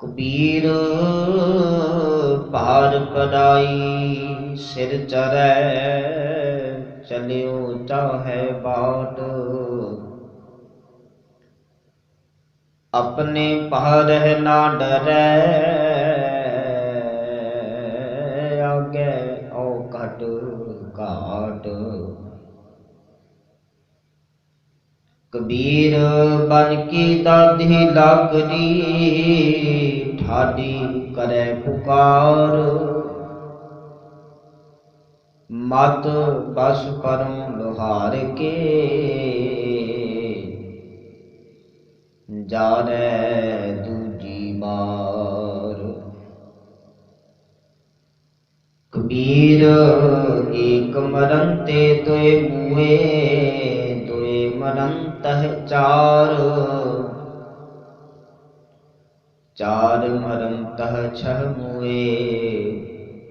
कबीर पार पड़ाई सिर चरै चलियो चाहे बाट। अपने पहर ना डरै आगे औ घट घाट। कबीर बन की दाधी लाकड़ी ठाडी करे पुकार। मत बस परम लोहार के जारे दूजी बार। कबीर एक मरन ते दोए मुए दोए मरन तह चार। चार मरन तह छह मुए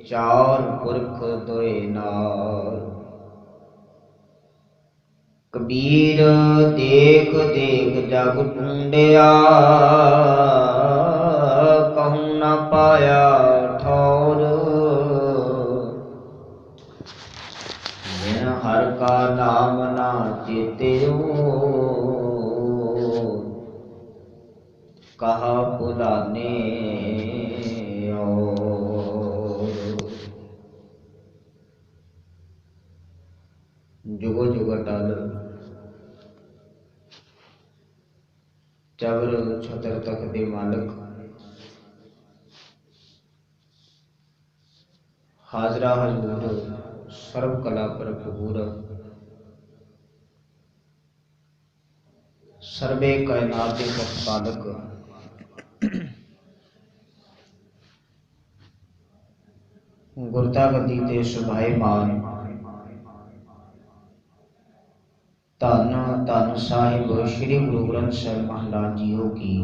चार पुरख दोए नार। कबीर देख देख जग ढूंढिया कहूँ न पाया ठौर। बिन हर का नाम ना चेत्यो कहा पुराने और। जुगो जुग अटल चवर छतर तक दे मालक। हाजरा हजूर सर्व कला भरपूर। सर्वे कायनात के प्रतिपालक। गुरता गति ते सुभाएमान। धन धन साहिब श्री गुरु ग्रंथ साहिब महाराज जीओ की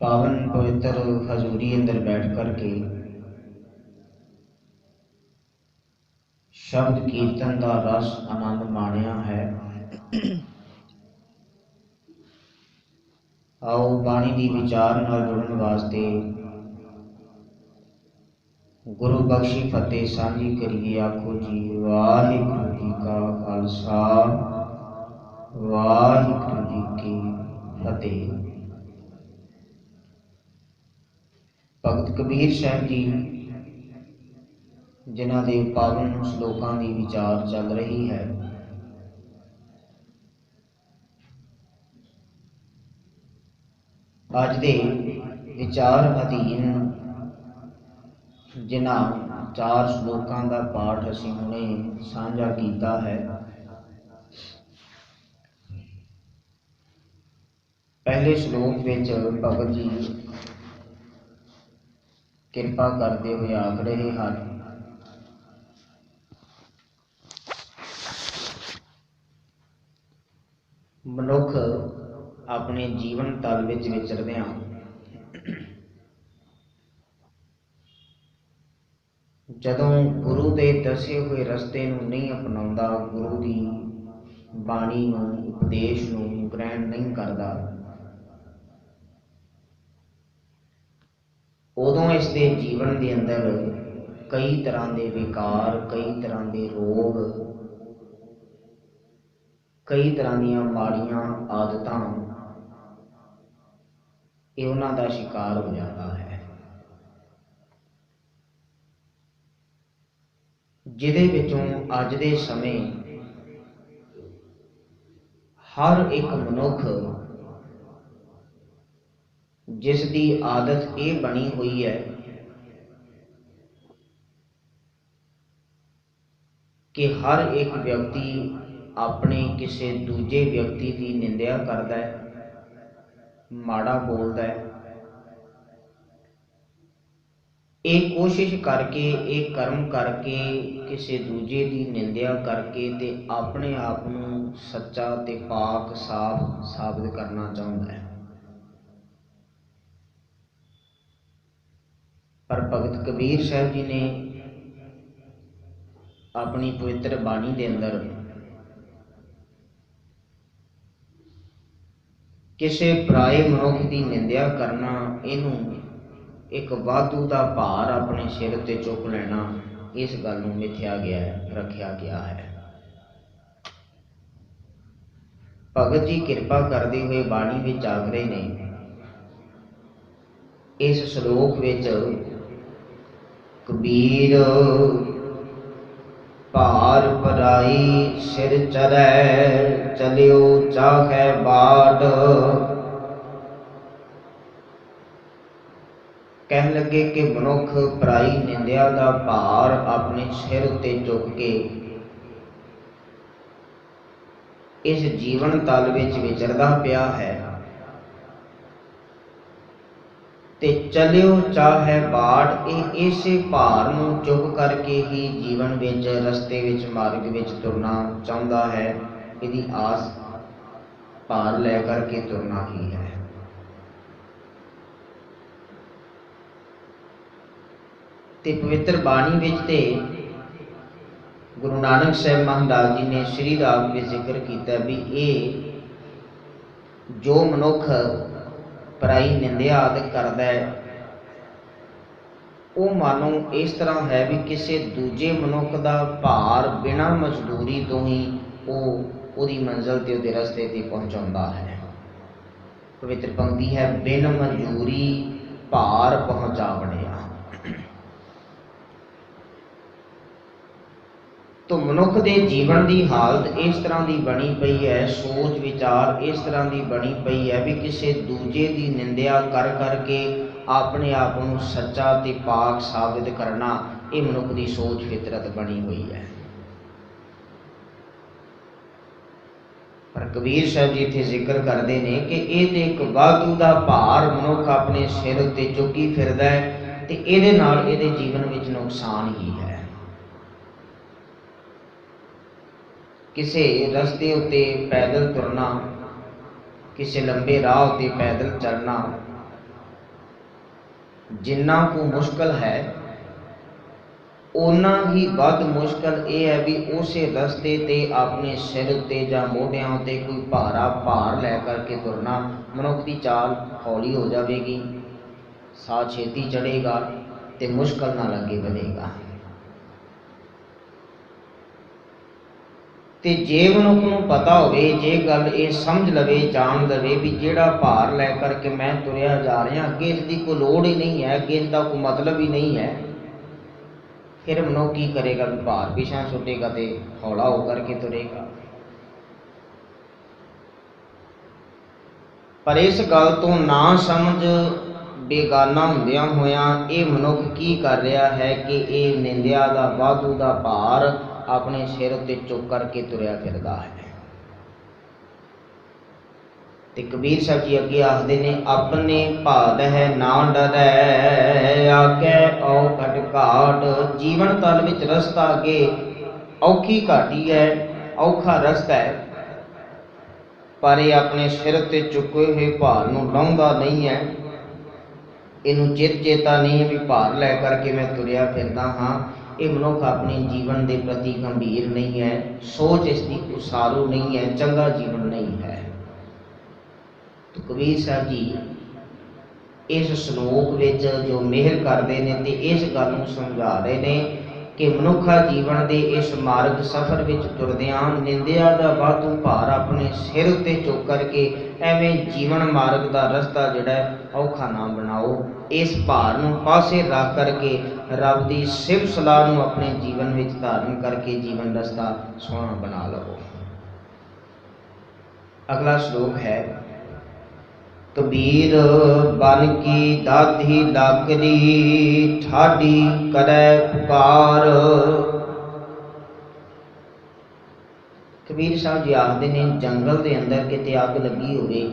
पावन पवित्र हजूरी अंदर बैठ करके शब्द कीर्तन का रस आनंद माणिया है। आओ बाणी की विचार नाल जुड़न वास्ते गुरु बख्शी फतेह सांझी करिए। आखो जी वाहिगुरु जी का खालसा वाहिगुरु जी की फतेह। भगत कबीर साहब जी जिन्हां दे पावन श्लोकां की विचार चल रही है। अज दे विचार अधीन जिन्हां चार श्लोकां का पाठ असीं हुणे साझा कीता है। पहले श्लोक विच भगत जी किरपा करते हुए आख रहे हैं, मनुख अपने जीवन तल विच विचरदिआं जदों गुरु के दसे हुए रस्ते नूं नहीं अपनाउंदा, गुरु की बाणी नूं उपदेश नूं ग्रहण नहीं करता, उदों इसके जीवन के अंदर कई तरह के विकार, कई तरह के रोग, कई तरह दीयां माड़ियां आदतां ये उन्हां दा शिकार हो जाता है। जिहदे विचों अज दे समय हर एक मनुख जिसकी आदत ये बनी हुई है कि हर एक व्यक्ति अपने किसी दूजे व्यक्ति की निंदा करता है, माड़ा बोलता है। एक कोशिश करके एक कर्म करके किसी दूजे की निंदा करके ते अपने आप नूं सच्चा ते पाक साफ साबित करना चाहता है। पर भगत कबीर साहब जी ने अपनी पवित्र बाणी के अंदर ਕਿਸੇ ਪਰਾਏ ਮਨੁੱਖ ਦੀ ਨਿੰਦਿਆ ਕਰਨਾ, ਇਹਨੂੰ ਇੱਕ ਵਾਧੂ ਦਾ ਭਾਰ ਆਪਣੇ ਸਿਰ ਤੇ ਚੁੱਕ ਲੈਣਾ, ਇਸ ਗੱਲ ਨੂੰ ਮਿਥਿਆ ਗਿਆ ਹੈ, ਰੱਖਿਆ ਗਿਆ ਹੈ। ਭਗਤ ਜੀ ਕਿਰਪਾ ਕਰਦੇ ਹੋਏ ਬਾਣੀ ਵਿੱਚ ਆਖ ਰਹੇ ਨੇ, ਇਸ ਸ਼ਲੋਕ ਵਿੱਚ, ਕਬੀਰ ਭਾਰ ਪਰਾਈ ਸਿਰ ਚੜੈ, ਚਲਿਓ ਚਾਹੈ ਬਾਟ। ਕਹਿਣ ਲੱਗੇ ਕਿ ਮਨੁੱਖ ਪਰਾਈ ਨਿੰਦਿਆ ਦਾ ਭਾਰ ਆਪਣੇ ਸਿਰ ਉੱਤੇ ਚੁੱਕ ਕੇ ਇਸ ਜੀਵਨ ਤਲ ਵਿੱਚ ਵਿਚਰਦਾ ਪਿਆ ਹੈ, ਤੇ ਚਲਿਓ ਚਾਹੇ ਬਾੜ, ਇਹ ਇਸੇ ਭਾਰ ਨੂੰ ਚੁੱਕ ਕਰਕੇ ਹੀ ਜੀਵਨ ਵਿੱਚ, ਰਸਤੇ ਵਿੱਚ, ਮਾਰਗ ਵਿੱਚ ਤੁਰਨਾ ਚਾਹੁੰਦਾ ਹੈ। ਇਹਦੀ ਆਸ ਭਾਰ ਲੈ ਕਰਕੇ ਤੁਰਨਾ ਹੀ ਹੈ। ਤੇ ਪਵਿੱਤਰ ਬਾਣੀ ਵਿੱਚ ਤੇ ਗੁਰੂ ਨਾਨਕ ਸਾਹਿਬ ਮਹਾਰਾਜ ਜੀ ਨੇ ਸ਼੍ਰੀ ਰਾਗ ਵਿੱਚ ਜ਼ਿਕਰ ਕੀਤਾ ਵੀ ਇਹ ਜੋ ਮਨੁੱਖ ਪਰਾਈ ਨਿੰਦਿਆ ਆਦਿ ਕਰਦਾ ਹੈ, ਉਹ ਮਾਨੋ ਇਸ ਤਰ੍ਹਾਂ ਹੈ ਵੀ ਕਿਸੇ ਦੂਜੇ ਮਨੁੱਖ ਦਾ ਭਾਰ ਬਿਨਾਂ ਮਜ਼ਦੂਰੀ ਤੋਂ ਹੀ ਉਹਦੀ ਮੰਜ਼ਿਲ ਤੇ, ਉਹਦੇ ਰਸਤੇ ਤੇ ਪਹੁੰਚਾਉਂਦਾ ਹੈ। ਪਵਿੱਤਰ ਪੰਕਤੀ ਹੈ, ਬਿਨ ਮਜ਼ਦੂਰੀ ਭਾਰ ਪਹੁੰਚਾ ਬਣਿਆ। ਤੋ ਮਨੁੱਖ ਦੇ ਜੀਵਨ ਦੀ ਹਾਲਤ ਇਸ ਤਰ੍ਹਾਂ ਦੀ ਬਣੀ ਪਈ ਹੈ, ਸੋਚ ਵਿਚਾਰ ਇਸ ਤਰ੍ਹਾਂ ਦੀ ਬਣੀ ਪਈ ਹੈ ਵੀ ਕਿਸੇ ਦੂਜੇ ਦੀ ਨਿੰਦਿਆ ਕਰ ਕਰਕੇ ਆਪਣੇ ਆਪ ਨੂੰ ਸੱਚਾ ਤੇ ਪਾਕ ਸਾਬਿਤ ਕਰਨਾ, ਇਹ ਮਨੁੱਖ ਦੀ ਸੋਚ ਫਿਤਰਤ ਬਣੀ ਹੋਈ ਹੈ। ਪਰ ਕਬੀਰ ਸਾਹਿਬ ਜੀ ਇੱਥੇ ਜ਼ਿਕਰ ਕਰਦੇ ਨੇ ਕਿ ਇਹ ਤੇ ਇੱਕ ਵਾਧੂ ਦਾ ਭਾਰ ਮਨੁੱਖ ਆਪਣੇ ਸਿਰ ਉੱਤੇ ਚੁੱਕੀ ਫਿਰਦਾ ਹੈ, ਤੇ ਇਹਦੇ ਨਾਲ ਇਹਦੇ ਜੀਵਨ ਵਿੱਚ ਨੁਕਸਾਨ ਹੀ ਹੈ। ਕਿਸੇ ਰਸਤੇ ਉੱਤੇ ਪੈਦਲ ਤੁਰਨਾ, ਕਿਸੇ ਲੰਬੇ ਰਾਹ ਉੱਤੇ ਪੈਦਲ ਚੱਲਣਾ ਜਿੰਨਾ ਕੁ ਮੁਸ਼ਕਲ ਹੈ, ਓਨਾ ਹੀ ਵੱਧ ਮੁਸ਼ਕਲ ਇਹ ਹੈ ਵੀ ਉਸੇ ਰਸਤੇ ਤੇ ਆਪਣੇ ਸਿਰ ਉੱਤੇ ਜਾਂ ਮੋਢਿਆਂ ਉੱਤੇ ਕੋਈ ਭਾਰ ਲੈ ਕਰਕੇ ਤੁਰਨਾ। ਮਨੁੱਖ ਦੀ ਚਾਲ ਹੌਲੀ ਹੋ ਜਾਵੇਗੀ, ਸਾਹ ਛੇਤੀ ਚੜ੍ਹੇਗਾ ਤੇ ਮੁਸ਼ਕਲ ਨਾਲ ਅੱਗੇ ਵਧੇਗਾ। ਤੇ ਜੇ ਮਨੁੱਖ ਨੂੰ ਪਤਾ ਹੋਵੇ, ਜੇ ਗੱਲ ਇਹ ਸਮਝ ਲਵੇ, ਜਾਣ ਲਵੇ ਵੀ ਜਿਹੜਾ ਭਾਰ ਲੈ ਕਰਕੇ ਮੈਂ ਤੁਰਿਆ ਜਾ ਰਿਹਾ, ਅੱਗੇ ਇਸ ਦੀ ਕੋਈ ਲੋੜ ਹੀ ਨਹੀਂ ਹੈ, ਅੱਗੇ ਇਸ ਦਾ ਕੋਈ ਮਤਲਬ ਹੀ ਨਹੀਂ ਹੈ, ਫਿਰ ਮਨੁੱਖ ਕੀ ਕਰੇਗਾ ਵੀ ਭਾਰ ਪਿਛਾਂ ਛੁੱਟੇਗਾ ਤੇ ਹੌਲਾ ਹੋ ਕਰਕੇ ਤੁਰੇਗਾ। ਪਰ ਇਸ ਗੱਲ ਤੋਂ ਨਾ ਸਮਝ ਬੇਗਾਨਾ ਹੁੰਦਿਆਂ ਹੋਇਆਂ ਇਹ ਮਨੁੱਖ ਕੀ ਕਰ ਰਿਹਾ ਹੈ ਕਿ ਇਹ ਨਿੰਦਿਆ ਦਾ ਵਾਧੂ ਦਾ ਭਾਰ ਆਪਣੇ ਸਿਰ ਉੱਤੇ ਚੁੱਕ ਕਰਕੇ ਤੁਰਿਆ ਫਿਰਦਾ ਹੈ। ਤੇ ਕਬੀਰ ਸਾਹਿਬ ਜੀ ਅੱਗੇ ਆਖਦੇ ਨੇ, ਆਪਣੇ ਭਾਦ ਹੈ ਨਾ ਡਰੈ, ਆਗੇ ਔਖਟ ਘਾਟ। ਜੀਵਨ ਤਲ ਵਿੱਚ ਰਸਤਾ ਅੱਗੇ ਔਖੀ ਘਾਟੀ ਹੈ, ਔਖਾ ਰਸਤਾ ਹੈ, ਪਰ ਇਹ ਆਪਣੇ ਸਿਰ ਉੱਤੇ ਚੁੱਕੇ ਹੋਏ ਭਾਰ ਨੂੰ ਲਾਹੁੰਦਾ ਨਹੀਂ ਹੈ। ਇਹਨੂੰ ਚੇਤਾ ਨਹੀਂ ਵੀ ਭਾਰ ਲੈ ਕਰਕੇ ਮੈਂ ਤੁਰਿਆ ਫਿਰਦਾ ਹਾਂ। ਇਹ ਮਨੁੱਖ ਆਪਣੇ ਜੀਵਨ ਦੇ ਪ੍ਰਤੀ ਗੰਭੀਰ ਨਹੀਂ ਹੈ, ਸੋਚ ਇਸ ਦੀ ਉਸਾਰੂ ਨਹੀਂ ਹੈ, ਚੰਗਾ ਜੀਵਨ ਨਹੀਂ ਹੈ। ਤਾਂ ਕਬੀਰ ਸਾਹਿਬ ਜੀ ਇਸ ਸ਼ਲੋਕ ਵਿੱਚ ਜੋ ਮਿਹਰ ਕਰਦੇ ਨੇ ਤੇ ਇਸ ਗੱਲ ਨੂੰ ਸਮਝਾ ਰਹੇ ਨੇ ਕਿ ਮਨੁੱਖਾ ਜੀਵਨ ਦੇ ਇਸ ਮਾਰਗ ਸਫ਼ਰ ਵਿੱਚ ਤੁਰਦਿਆਂ ਨਿੰਦਿਆ ਦਾ ਵਾਧੂ ਭਾਰ ਆਪਣੇ ਸਿਰ ਉੱਤੇ ਚੁੱਕ ਕਰਕੇ ਐਵੇਂ ਜੀਵਨ ਮਾਰਗ ਦਾ ਰਸਤਾ ਜਿਹੜਾ ਔਖਾ ਨਾ ਬਣਾਓ। ਇਸ ਭਾਰ ਨੂੰ ਪਾਸੇ ਰੱਖ ਕਰਕੇ ਰੱਬ ਦੀ ਸਿਫਤ ਸਲਾਹ ਨੂੰ ਆਪਣੇ ਜੀਵਨ ਵਿੱਚ ਧਾਰਨ ਕਰਕੇ ਜੀਵਨ ਰਸਤਾ ਸੋਹਣਾ ਬਣਾ ਲਵੋ। ਅਗਲਾ ਸ਼ਲੋਕ ਹੈ, ਕਬੀਰ ਬਨ ਕੀ ਦਾਧੀ ਲਾਗਰੀ, ਠਾਡੀ ਕਰੈ ਪੁਕਾਰ। ਕਬੀਰ ਸਾਹਿਬ ਜੀ ਆਖਦੇ ਨੇ, ਜੰਗਲ ਦੇ ਅੰਦਰ ਕਿਤੇ ਅੱਗ ਲੱਗੀ ਹੋਵੇ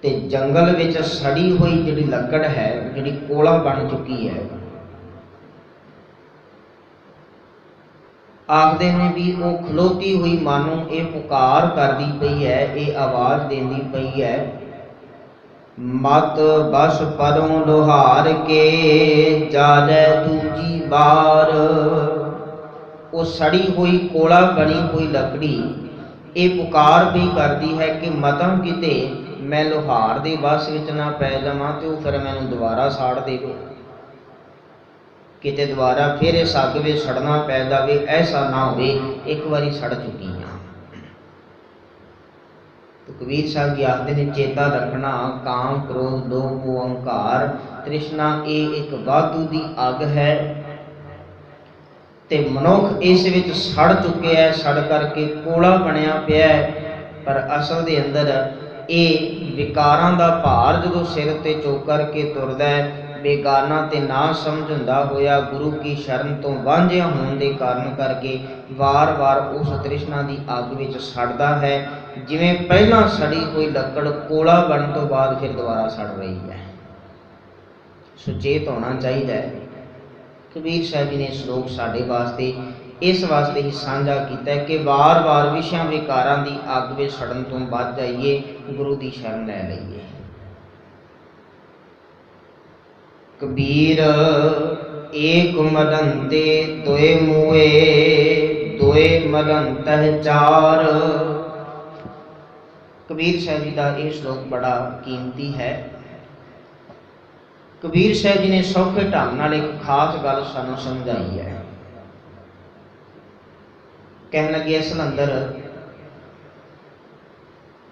ਤੇ ਜੰਗਲ ਵਿੱਚ ਸੜੀ ਹੋਈ ਜਿਹੜੀ ਲੱਕੜ ਹੈ, ਜਿਹੜੀ ਕੋਲਾ ਬਣ ਚੁੱਕੀ ਹੈ, ਆਖਦੇ ਨੇ ਵੀ ਉਹ ਖਲੋਤੀ ਹੋਈ ਮਾਨੋ ਇਹ ਪੁਕਾਰ ਕਰਦੀ ਪਈ ਹੈ, ਇਹ ਆਵਾਜ਼ ਦਿੰਦੀ ਪਈ ਹੈ, ਮਤ ਬਸ ਪਰੋਂ ਲੋਹਾਰ ਕੇ ਜਾਜੈ ਦੂਜੀ ਬਾਰ। ਉਹ ਸੜੀ ਹੋਈ ਕੋਲਾ ਬਣੀ ਹੋਈ ਲੱਕੜੀ ਇਹ ਪੁਕਾਰ ਵੀ ਕਰਦੀ ਹੈ ਕਿ ਮਤਮ ਕਿਤੇ ਮੈਂ ਲੋਹਾਰ ਦੇ ਵੱਸ ਵਿੱਚ ਨਾ ਪੈ ਜਾਵਾਂ ਤੇ ਉਹ ਫਿਰ ਮੈਨੂੰ ਦੁਬਾਰਾ ਸਾੜ ਦੇਵੇ, ਕਿਤੇ ਦੁਬਾਰਾ ਫਿਰ ਇਸ ਅੱਗ ਵਿੱਚ ਸੜਨਾ ਪੈ ਜਾਵੇ। ਐਸਾ ਨਾ ਹੋਵੇ, ਇੱਕ ਵਾਰੀ ਸੜ ਚੁੱਕੀ ਹਾਂ। ਕਬੀਰ ਸਾਹਿਬ ਜੀ ਆਖਦੇ ਨੇ, ਚੇਤਾ ਰੱਖਣਾ ਕਾਮ ਕ੍ਰੋਧ ਲੋਭ ਮੋਹ ਅਹੰਕਾਰ ਤ੍ਰਿਸ਼ਨਾ ਇਹ ਇੱਕ ਵਾਧੂ ਦੀ ਅੱਗ ਹੈ ਤੇ ਮਨੁੱਖ ਇਸ ਵਿੱਚ ਸੜ ਚੁੱਕਿਆ ਹੈ, ਸੜ ਕਰਕੇ ਕੋਲਾ ਬਣਿਆ ਪਿਆ ਹੈ। ਪਰ ਅਸਲ ਦੇ ਅੰਦਰ ਇਹ ਵਿਕਾਰਾਂ ਦਾ ਭਾਰ ਜਦੋਂ ਸਿਰ ਤੇ ਚੁੱਕ ਕਰਕੇ ਤੁਰਦਾ ਹੈ, ਬੇਗਾਨਾ ਤੇ ਨਾ ਸਮਝ ਹੁੰਦਾ ਹੋਇਆ ਗੁਰੂ ਕੀ ਸ਼ਰਨ ਤੋਂ ਵਾਂਝਿਆ ਹੋਣ ਦੇ ਕਾਰਨ ਕਰਕੇ ਵਾਰ-ਵਾਰ ਉਸ ਤ੍ਰਿਸ਼ਨਾ ਦੀ ਅੱਗ ਵਿੱਚ ਸੜਦਾ ਹੈ। ਜਿਵੇਂ ਪਹਿਲਾਂ ਸੜੀ ਹੋਈ ਲੱਕੜ ਕੋਲਾ ਬਣਨ ਤੋਂ ਬਾਅਦ ਫਿਰ ਦੁਬਾਰਾ ਸੜ ਰਹੀ ਹੈ। ਸੁਚੇਤ ਹੋਣਾ ਚਾਹੀਦਾ ਹੈ। ਕਬੀਰ ਸਾਹਿਬ ਜੀ ਨੇ ਸ਼ਲੋਕ ਸਾਡੇ ਵਾਸਤੇ ਇਸ ਵਾਸਤੇ ਹੀ ਸਾਂਝਾ ਕੀਤਾ ਹੈ ਕਿ ਵਾਰ-ਵਾਰ ਵਿਸ਼ਿਆਂ ਵਿਕਾਰਾਂ ਦੀ ਅੱਗ ਵਿੱਚ ਸੜਨ ਤੋਂ ਬਚ ਜਾਈਏ, ਗੁਰੂ ਦੀ ਸ਼ਰਨ ਲੈ ਲਈਏ। ਕਬੀਰ ਏਕ ਮਰਨ ਤੇ ਦੋਏ ਮੂਏ, ਦੋਏ ਮਰਨ ਤਹਿ ਚਾਰ। ਕਬੀਰ ਸਾਹਿਬ ਜੀ ਦਾ ਇਹ ਸ਼ਲੋਕ ਬੜਾ ਕੀਮਤੀ ਹੈ। ਕਬੀਰ ਸਾਹਿਬ ਜੀ ਨੇ ਸੌਖੇ ਢੰਗ ਨਾਲ ਇੱਕ ਖਾਸ ਗੱਲ ਸਾਨੂੰ ਸਮਝਾਈ ਹੈ। ਕਹਿਣ ਲੱਗੇ, ਇਸ ਅੰਦਰ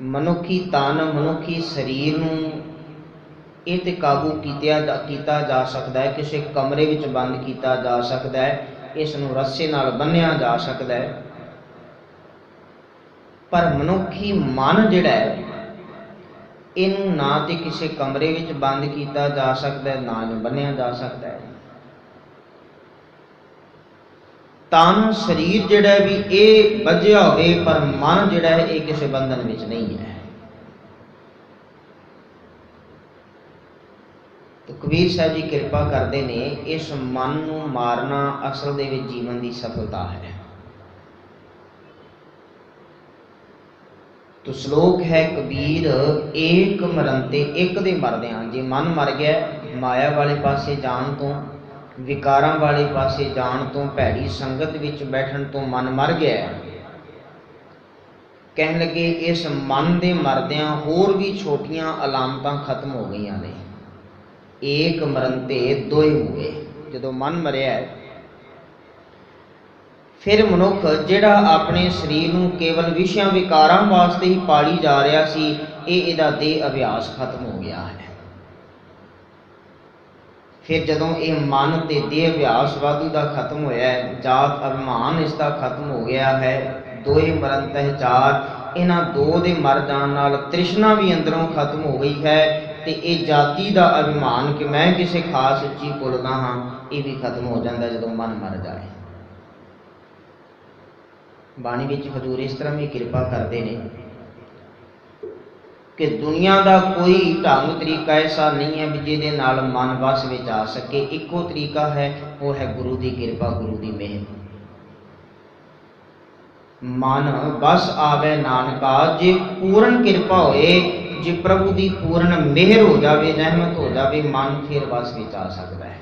ਮਨੁੱਖੀ ਤਨ, ਮਨੁੱਖੀ ਸਰੀਰ ਨੂੰ ਇਹ ਤੇ ਕਾਬੂ ਕੀਤਾ ਜਾ ਸਕਦਾ ਹੈ, ਕਿਸੇ ਕਮਰੇ ਵਿੱਚ ਬੰਦ ਕੀਤਾ ਜਾ ਸਕਦਾ ਹੈ, ਇਸ ਨੂੰ ਰੱਸੇ ਨਾਲ ਬੰਨ੍ਹਿਆ ਜਾ ਸਕਦਾ ਹੈ। ਪਰ ਮਨੁੱਖੀ ਮਨ ਜਿਹੜਾ ਹੈ, ਇਹਨੂੰ ਨਾ ਤੇ ਕਿਸੇ ਕਮਰੇ ਵਿੱਚ ਬੰਦ ਕੀਤਾ ਜਾ ਸਕਦਾ ਹੈ, ਨਾ ਇਹਨੂੰ ਬੰਨ੍ਹਿਆ ਜਾ ਸਕਦਾ ਹੈ। ਤਨ ਸਰੀਰ ਜਿਹੜਾ ਵੀ ਇਹ ਬੱਝਿਆ ਹੋਵੇ, ਪਰ ਮਨ ਜਿਹੜਾ ਹੈ ਇਹ ਕਿਸੇ ਬੰਧਨ ਵਿੱਚ ਨਹੀਂ ਹੈ। ਤਾਂ ਕਬੀਰ ਸਾਹਿਬ ਜੀ ਕਿਰਪਾ ਕਰਦੇ ਨੇ, ਇਸ ਮਨ ਨੂੰ ਮਾਰਨਾ ਅਸਲ ਦੇ ਵਿੱਚ ਜੀਵਨ ਦੀ ਸਫਲਤਾ ਹੈ। ਤੋ ਸ਼ਲੋਕ ਹੈ ਕਬੀਰ ਏਕ ਮਰੰਤੇ, ਇੱਕ ਦੇ ਮਰਦਿਆਂ। ਜੇ ਮਨ ਮਰ ਗਿਆ, ਮਾਇਆ ਵਾਲੇ ਪਾਸੇ ਜਾਣ ਤੋਂ, ਵਿਕਾਰਾਂ ਵਾਲੇ ਪਾਸੇ ਜਾਣ ਤੋਂ, ਭੈੜੀ ਸੰਗਤ ਵਿੱਚ ਬੈਠਣ ਤੋਂ ਮਨ ਮਰ ਗਿਆ। ਕਹਿਣ ਲੱਗੇ, ਇਸ ਮਨ ਦੇ ਮਰਦਿਆਂ ਹੋਰ ਵੀ ਛੋਟੀਆਂ ਅਲਾਮਤਾਂ ਖਤਮ ਹੋ ਗਈਆਂ ਨੇ। ਏਕ ਮਰੰਤੇ ਦੋਏ ਮੂਏ, ਜਦੋਂ ਮਨ ਮਰਿਆ ਫਿਰ ਮਨੁੱਖ ਜਿਹੜਾ ਆਪਣੇ ਸਰੀਰ ਨੂੰ ਕੇਵਲ ਵਿਸ਼ਿਆਂ ਵਿਕਾਰਾਂ ਵਾਸਤੇ ਹੀ ਪਾਲੀ ਜਾ ਰਿਹਾ ਸੀ, ਇਹਦਾ ਦੇਹ ਅਭਿਆਸ ਖਤਮ ਹੋ ਗਿਆ ਹੈ। ਫਿਰ ਜਦੋਂ ਇਹ ਮਨ ਤੇ ਦੇਹ ਅਭਿਆਸ ਵਾਧੂ ਦਾ ਖਤਮ ਹੋਇਆ ਹੈ, ਜਾਤ ਅਭਿਮਾਨ ਇਸ ਦਾ ਖਤਮ ਹੋ ਗਿਆ ਹੈ। ਦੋਏ ਮਰਨ ਤਹਿ ਚਾਰ, ਇਹਨਾਂ ਦੋ ਦੇ ਮਰ ਜਾਣ ਨਾਲ ਤ੍ਰਿਸ਼ਨਾ ਵੀ ਅੰਦਰੋਂ ਖਤਮ ਹੋ ਗਈ ਹੈ ਤੇ ਇਹ ਜਾਤੀ ਦਾ ਅਭਿਮਾਨ ਕਿ ਮੈਂ ਕਿਸੇ ਖਾਸ ਉੱਚੀ ਕੁਲ ਦਾ ਹਾਂ, ਇਹ ਵੀ ਖਤਮ ਹੋ ਜਾਂਦਾ ਜਦੋਂ ਮਨ ਮਰ ਜਾਏ। ਬਾਣੀ ਵਿੱਚ ਹਜ਼ੂਰ ਇਸ ਤਰ੍ਹਾਂ ਵੀ ਕਿਰਪਾ ਕਰਦੇ ਨੇ ਕਿ ਦੁਨੀਆ ਦਾ ਕੋਈ ਢੰਗ ਤਰੀਕਾ ਐਸਾ ਨਹੀਂ ਹੈ ਵੀ ਜਿਹਦੇ ਨਾਲ ਮਨ ਵਸ ਵਿੱਚ ਆ ਸਕੇ। ਇੱਕੋ ਤਰੀਕਾ ਹੈ, ਉਹ ਹੈ ਗੁਰੂ ਦੀ ਕਿਰਪਾ, ਗੁਰੂ ਦੀ ਮਿਹਰ। ਮਨ ਬਸ ਆਵੇ ਨਾਨਕਾ, ਜੇ ਪੂਰਨ ਕਿਰਪਾ ਹੋਏ, ਜੇ ਪ੍ਰਭੂ ਦੀ ਪੂਰਨ ਮਿਹਰ ਹੋ ਜਾਵੇ, ਰਹਿਮਤ ਹੋ ਜਾਵੇ, ਮਨ ਫਿਰ ਵਸ ਵਿੱਚ ਆ ਸਕਦਾ ਹੈ।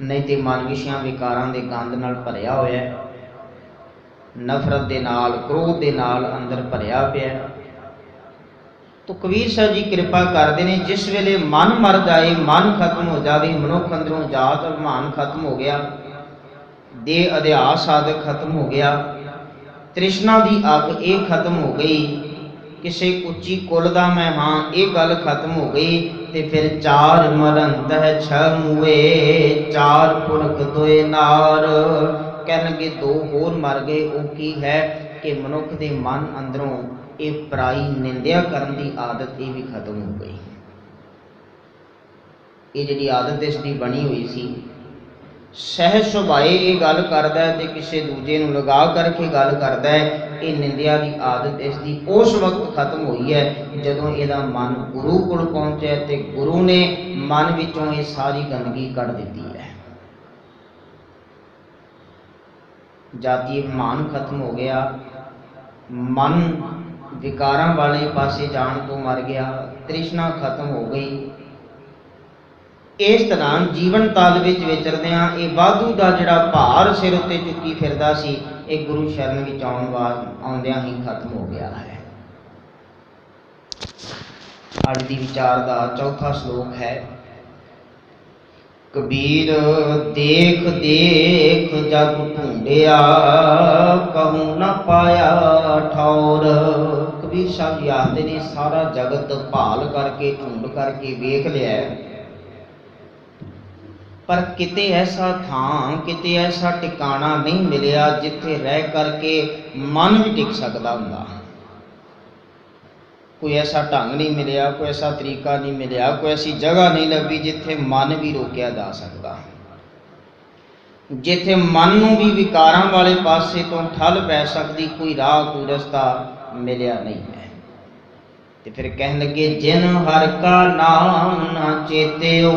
ਨਹੀਂ ਤੇ ਮਨ ਵਿਸ਼ਿਆਂ ਵਿਕਾਰਾਂ ਦੇ ਗੰਧ ਨਾਲ ਭਰਿਆ ਹੋਇਆ ਹੈ, ਨਫ਼ਰਤ ਦੇ ਨਾਲ, ਕ੍ਰੋਧ ਦੇ ਨਾਲ ਅੰਦਰ ਭਰਿਆ ਪਿਆ। ਤੋ ਕਬੀਰ ਸਾਹਿਬ ਜੀ ਕਿਰਪਾ ਕਰਦੇ ਨੇ, ਜਿਸ ਵੇਲੇ ਮਨ ਮਰ ਜਾਏ, ਮਨ ਖਤਮ ਹੋ ਜਾਵੇ, ਮਨੁੱਖ ਅੰਦਰੋਂ ਜਾਤ ਅਭਿਮਾਨ ਖਤਮ ਹੋ ਗਿਆ, ਦੇਹ ਅਧਿਆਸ ਆਦਿ ਖਤਮ ਹੋ ਗਿਆ, ਤ੍ਰਿਸ਼ਨਾ ਦੀ ਅੱਗ ਇਹ ਖਤਮ ਹੋ ਗਈ, ਕਿਸੇ ਉੱਚੀ ਕੁਲ ਦਾ ਮੈਂ ਹਾਂ ਇਹ ਗੱਲ ਖਤਮ ਹੋ ਗਈ। ਤੇ ਫਿਰ ਚਾਰ ਮਰੰਤ ਹੈ ਛ ਮੂਏ, ਚਾਰ ਪੁਰਖ ਦੋਏ ਨਾਰ। ਕਹਿਣ ਲੱਗੇ, ਦੋ ਹੋਰ ਮਰ ਗਏ। ਉਹ ਕੀ ਹੈ ਕਿ ਮਨੁੱਖ ਦੇ ਮਨ ਅੰਦਰੋਂ ਇਹ ਪਰਾਈ ਨਿੰਦਿਆ ਕਰਨ ਦੀ ਆਦਤ ਇਹ ਵੀ ਖਤਮ ਹੋ ਗਈ। ਇਹ ਜਿਹੜੀ ਆਦਤ ਇਸ ਦੀ ਬਣੀ ਹੋਈ ਸੀ, ਸਹਿਜ ਸੁਭਾਏ ਇਹ ਗੱਲ ਕਰਦਾ ਹੈ ਤੇ ਕਿਸੇ ਦੂਜੇ ਨੂੰ ਲਗਾ ਕਰਕੇ ਗੱਲ ਕਰਦਾ ਹੈ। ਇਹ ਨਿੰਦਿਆ ਦੀ ਆਦਤ ਇਸ ਦੀ ਉਸ ਵਕਤ ਖਤਮ ਹੋਈ ਹੈ ਜਦੋਂ ਇਹਦਾ ਮਨ ਗੁਰੂ ਕੋਲ ਪਹੁੰਚਿਆ ਤੇ ਗੁਰੂ ਨੇ ਮਨ ਵਿੱਚੋਂ ਇਹ ਸਾਰੀ ਗੰਦਗੀ ਕੱਢ ਦਿੱਤੀ ਹੈ। ਜਾਤੀ ਅਭਿਮਾਨ ਖਤਮ ਹੋ ਗਿਆ, ਮਨ ਵਿਕਾਰਾਂ ਵਾਲੇ ਪਾਸੇ ਜਾਣ ਤੋਂ ਮਰ ਗਿਆ, ਤ੍ਰਿਸ਼ਨਾ ਖਤਮ ਹੋ ਗਈ। ਇਸ ਤਰ੍ਹਾਂ ਜੀਵਨ ਤਲ ਵਿੱਚ ਵਿਚਰਦਿਆਂ ਇਹ ਵਾਧੂ ਦਾ ਜਿਹੜਾ ਭਾਰ ਸਿਰ ਉੱਤੇ ਚੁੱਕੀ ਫਿਰਦਾ ਸੀ, ਇਹ ਗੁਰੂ ਸ਼ਰਨ ਵਿੱਚ ਆਉਂਦਿਆਂ ਹੀ ਖਤਮ ਹੋ ਗਿਆ ਹੈ। ਅੱਜ ਦੀ ਵਿਚਾਰ ਦਾ ਚੌਥਾ ਸ਼ਲੋਕ ਹੈ। ਕਬੀਰ ਦੇਖ ਦੇਖ ਜਗ ਢੂੰਡਿਆ, ਕਹੂੰ ਨਾ ਪਾਇਆ ਠੌਰ। ਕਬੀਰ ਸਾਹਿਬ ਜੀ ਆਖਦੇ ਨੇ ਸਾਰਾ ਜਗਤ ਭਾਲ ਕਰਕੇ ਢੂੰਡ ਕਰਕੇ ਵੇਖ ਲਿਆ, ਪਰ ਕਿਤੇ ਐਸਾ ਥਾਂ, ਕਿਤੇ ਐਸਾ ਟਿਕਾਣਾ ਨਹੀਂ ਮਿਲਿਆ ਜਿੱਥੇ ਰਹਿ ਕਰਕੇ ਮਨ ਵੀ ਟਿਕ ਸਕਦਾ ਹੁੰਦਾ। ਕੋਈ ਐਸਾ ਢੰਗ ਨਹੀਂ ਮਿਲਿਆ, ਕੋਈ ਐਸਾ ਤਰੀਕਾ ਨਹੀਂ ਮਿਲਿਆ, ਕੋਈ ਐਸੀ ਜਗ੍ਹਾ ਨਹੀਂ ਲੱਭੀ ਜਿੱਥੇ ਮਨ ਵੀ ਰੋਕਿਆ ਜਾ ਸਕਦਾ, ਜਿੱਥੇ ਮਨ ਨੂੰ ਵੀ ਵਿਕਾਰਾਂ ਵਾਲੇ ਪਾਸੇ ਤੋਂ ਠੱਲ ਪੈ ਸਕਦੀ ਕੋਈ ਰਾਹ, ਕੋਈ ਰਸਤਾ ਮਿਲਿਆ ਨਹੀਂ ਹੈ। ਤੇ ਫਿਰ ਕਹਿਣ ਲੱਗੇ ਜਿਨ ਹਰ ਕਾ ਨਾਮ ਨਾ ਚੇਤਿਓ,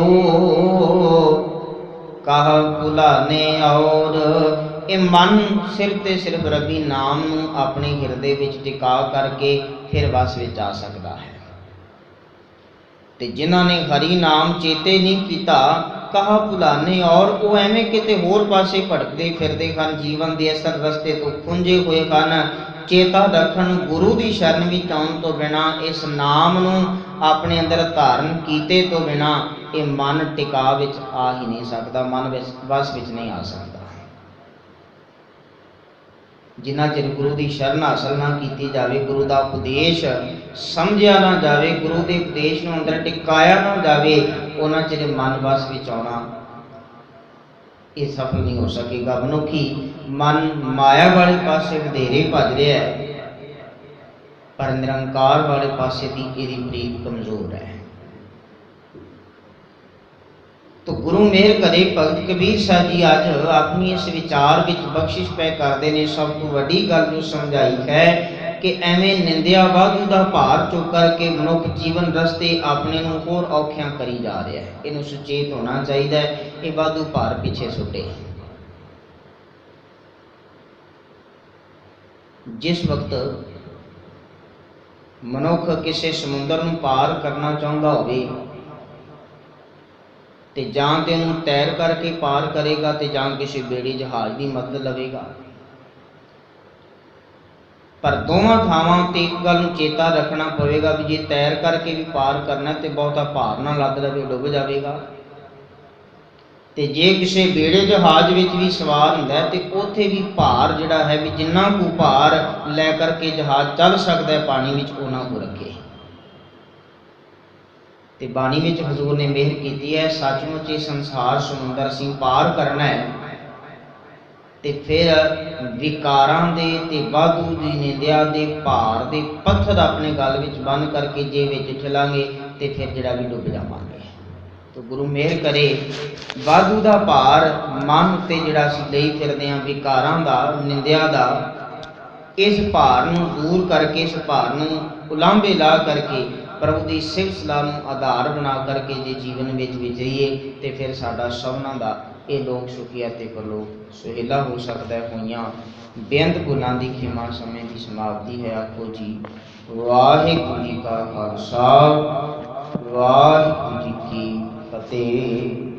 ਕਹ ਭੁਲਾਨੇ ਔਰ। ਇਹ ਮਨ ਸਿਰਫ ਤੇ ਸਿਰਫ ਰੱਬੀ ਨਾਮ ਨੂੰ ਆਪਣੇ ਹਿਰਦੇ ਵਿੱਚ ਟਿਕਾ ਕਰਕੇ ਫਿਰ ਵਸ ਵਿੱਚ ਆ ਸਕਦਾ ਹੈ। ਤੇ ਜਿਨ੍ਹਾਂ ਨੇ ਹਰੀ ਨਾਮ ਚੇਤੇ ਨਹੀਂ ਕੀਤਾ, ਕਹਾ ਭੁਲਾਨੇ ਔਰ, ਉਹ ਐਵੇਂ ਕਿਤੇ ਹੋਰ ਪਾਸੇ ਭਟਕਦੇ ਫਿਰਦੇ ਹਨ, ਜੀਵਨ ਦੇ ਅਸਲ ਰਸਤੇ ਤੋਂ ਖੁੰਝੇ ਹੋਏ ਹਨ। ਚੇਤਾ ਰੱਖਣ ਗੁਰੂ ਦੀ ਸ਼ਰਨ ਵਿੱਚ ਆਉਣ ਤੋਂ ਬਿਨਾਂ, ਇਸ ਨਾਮ ਨੂੰ ਆਪਣੇ ਅੰਦਰ ਧਾਰਨ ਕੀਤੇ ਤੋਂ ਬਿਨਾਂ ਇਹ ਮਨ ਟਿਕਾ ਵਿੱਚ ਆ ਹੀ ਨਹੀਂ ਸਕਦਾ, ਮਨ ਵਿੱਚ ਵਸ ਵਿੱਚ ਨਹੀਂ ਆ ਸਕਦਾ। ਜਿੰਨਾ ਚਿਰ ਗੁਰੂ ਦੀ ਸ਼ਰਨ ਹਾਸਲ ਨਾ ਕੀਤੀ ਜਾਵੇ, ਗੁਰੂ ਦਾ ਉਪਦੇਸ਼ ਸਮਝਿਆ ਨਾ ਜਾਵੇ, ਗੁਰੂ ਦੇ ਉਪਦੇਸ਼ ਨੂੰ ਅੰਦਰ ਟਿਕਾਇਆ ਨਾ ਜਾਵੇ, ਉਹਨਾਂ ਚਿਰ ਮਨ ਵਸ ਵਿੱਚ ਆਉਣਾ ਇਹ ਸਫਲ ਨਹੀਂ ਹੋ ਸਕੇਗਾ। ਮਨੁੱਖੀ ਮਨ ਮਾਇਆ ਵਾਲੇ ਪਾਸੇ ਵਧੇਰੇ ਭੱਜ ਰਿਹਾ ਹੈ, ਪਰ ਨਿਰੰਕਾਰ ਵਾਲੇ ਪਾਸੇ ਦੀ ਇਹਦੀ ਪ੍ਰੀਤ ਕਮਜ਼ੋਰ ਹੈ। तो गुरु मेहर करे भगत कबीर साहब जी आज अपनी इस विचार विच बख्शिश पै करते हैं। सब तो वड्डी गल जो समझाई है कि एवें निंदिया वाधू का भार चुक करके मनुख जीवन रस्ते अपने नूं होर औखियां करी जा रहा है। इनू सुचेत होना चाहिए, ये वाधू भार पिछे सुटे। जिस वक्त मनुख किसी समुंदर नूं पार करना चाहता होवे ते जां ते उन्हें तैर करके पार करेगा ते जां किसी बेड़ी जहाज की मदद लवेगा। पर दोवां थावां ते एक गल चेता रखना पवेगा भी जे तैर करके भी पार करना तो बहुता भार ना लग रहे, डुब जाएगा। ते जे किसी बेड़े जहाज विच भी सवार हुंदा है तो उत्थे भी भार जिहड़ा है भी जिन्ना को भार लै करके जहाज चल सकता है पानी विच उन्ना को रखे। ते बाणी विच हजूर ने मेहर की है, सचमुच ये संसार समुंदर असीं पार करना है ते फिर विकारां दे ते वाधू दी निंदिया दे भार दे पत्थर अपने गल विच बन करके जे विच चलांगे ते फिर जिहड़ा भी डुब जावांगे। तो गुरु मेहर करे वाधू दा भार मन उत्ते जिहड़ा असीं लई फिरदे हां विकारां दा, निंदिया दा, इस भार नूं दूर करके, इस भार नूं उलांभे ला करके प्रभु की सिफत सलाह नूं आधार बना करके जे जीवन में विचरीए तो फिर साडा सबना दा ये लोक सुखिया ते परलोक सुहेला हो सकता है। होइयां बेअंत गुनाह दी खिमा समय की समाप्ति है। आखो जी वाहिगुरू जी का खालसा, वाहिगुरू जी की फतेह।